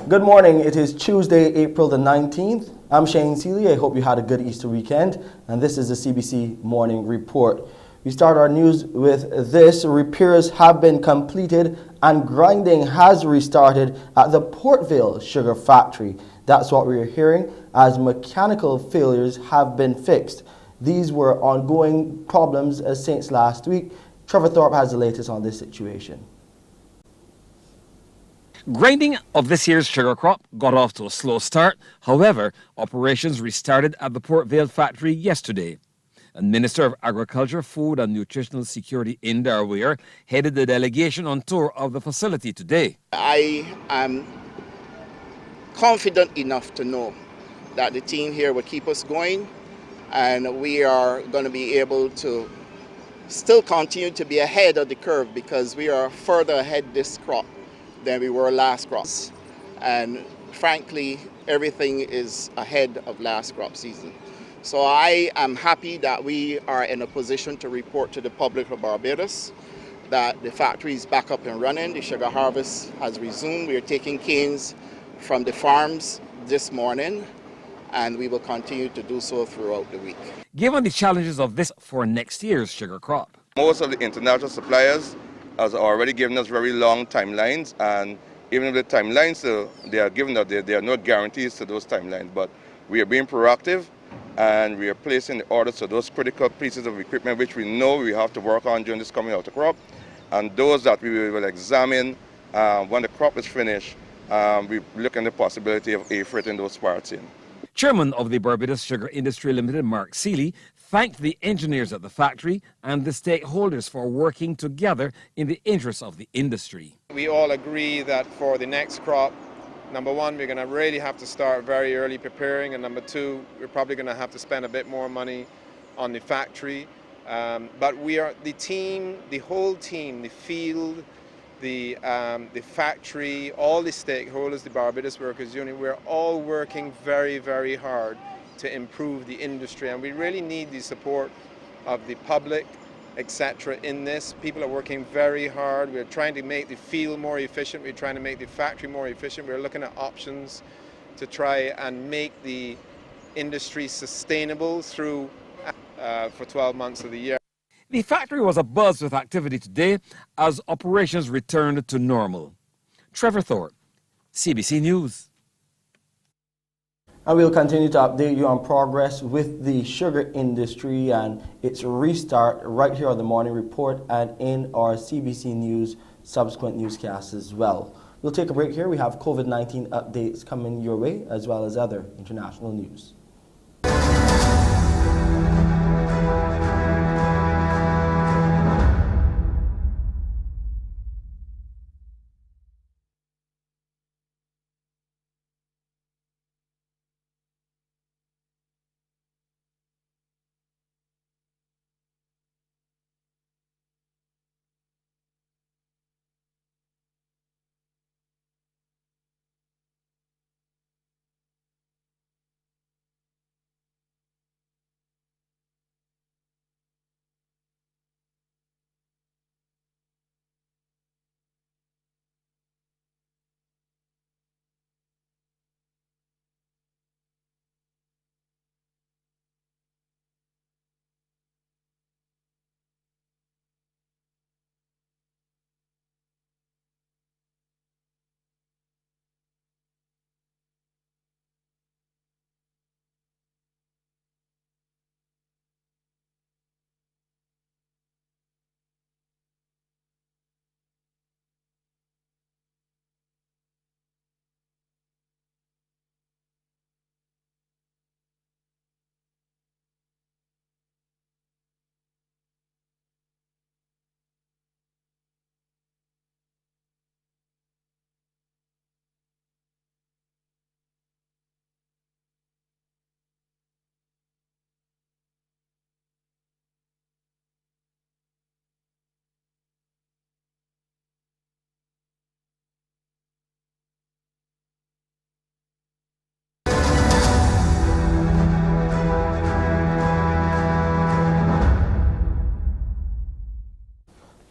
Good morning. It is Tuesday, April the 19th. I'm Shane Seeley. I hope you had a good Easter weekend, and this is the CBC Morning Report. We start our news with this. Repairs have been completed and grinding has restarted at the Portvale Sugar Factory. That's what we're hearing, as mechanical failures have been fixed. These were ongoing problems since last week. Trevor Thorpe has the latest on this situation. Grinding of this year's sugar crop got off to a slow start. However, operations restarted at the Port Vale factory yesterday. And Minister of Agriculture, Food and Nutritional Security Indar Weir headed the delegation on tour of the facility today. I am confident enough to know that the team here will keep us going, and we are going to be able to still continue to be ahead of the curve because we are further ahead this crop than we were last crop. And frankly, everything is ahead of last crop season. So I am happy that we are in a position to report to the public of Barbados that the factory is back up and running. The sugar harvest has resumed. We are taking canes from the farms this morning, and we will continue to do so throughout the week. Given the challenges of this for next year's sugar crop, most of the international suppliers has already given us very long timelines, and even with the timelines, they are giving us, there are no guarantees to those timelines, but we are being proactive and we are placing the orders to those critical pieces of equipment which we know we have to work on during this coming out of crop, and those that we will examine when the crop is finished. We look at the possibility of freighting those parts in. Chairman of the Barbados Sugar Industry Limited, Mark Seeley, thanked the engineers at the factory and the stakeholders for working together in the interest of the industry. We all agree that for the next crop, number one, we're going to really have to start very early preparing, and number two, we're probably going to have to spend a bit more money on the factory. But we are the team, the whole team, the field, the factory, all the stakeholders, the Barbados Workers Union, we're all working very, very hard to improve the industry, and we really need the support of the public, etc. in this. People are working very hard. We're trying to make the field more efficient. We're trying to make the factory more efficient. We're looking at options to try and make the industry sustainable through for 12 months of the year. The factory was abuzz with activity today as operations returned to normal. Trevor Thorpe, CBC News. And we'll continue to update you on progress with the sugar industry and its restart right here on the Morning Report and in our CBC News subsequent newscasts as well. We'll take a break here. We have COVID-19 updates coming your way as well as other international news.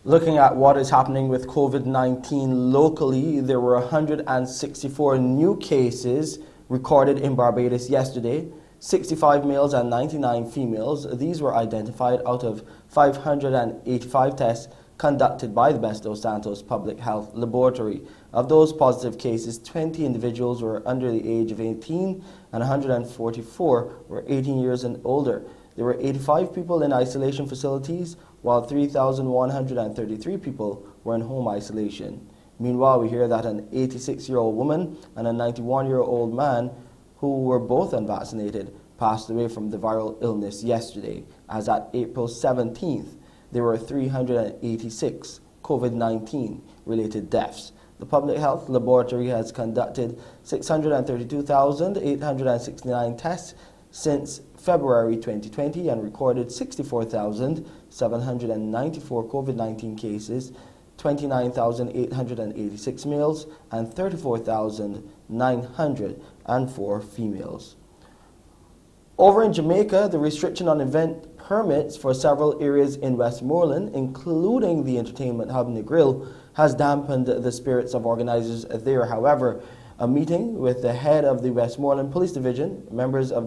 Looking at what is happening with COVID-19 locally, there were 164 new cases recorded in Barbados yesterday, 65 males and 99 females. These were identified out of 585 tests conducted by the Best dos Santos Public Health Laboratory. Of those positive cases, 20 individuals were under the age of 18 and 144 were 18 years and older. There were 85 people in isolation facilities, while 3,133 people were in home isolation. Meanwhile, we hear that an 86-year-old woman and a 91-year-old man, who were both unvaccinated, passed away from the viral illness yesterday. As at April 17th, there were 386 COVID-19 related deaths. The Public Health Laboratory has conducted 632,869 tests since February 2020 and recorded 64,794 COVID-19 cases, 29,886 males, and 34,904 females. Over in Jamaica, the restriction on event permits for several areas in Westmoreland, including the entertainment hub Negril, has dampened the spirits of organizers there. However, a meeting with the head of the Westmoreland Police Division, members of the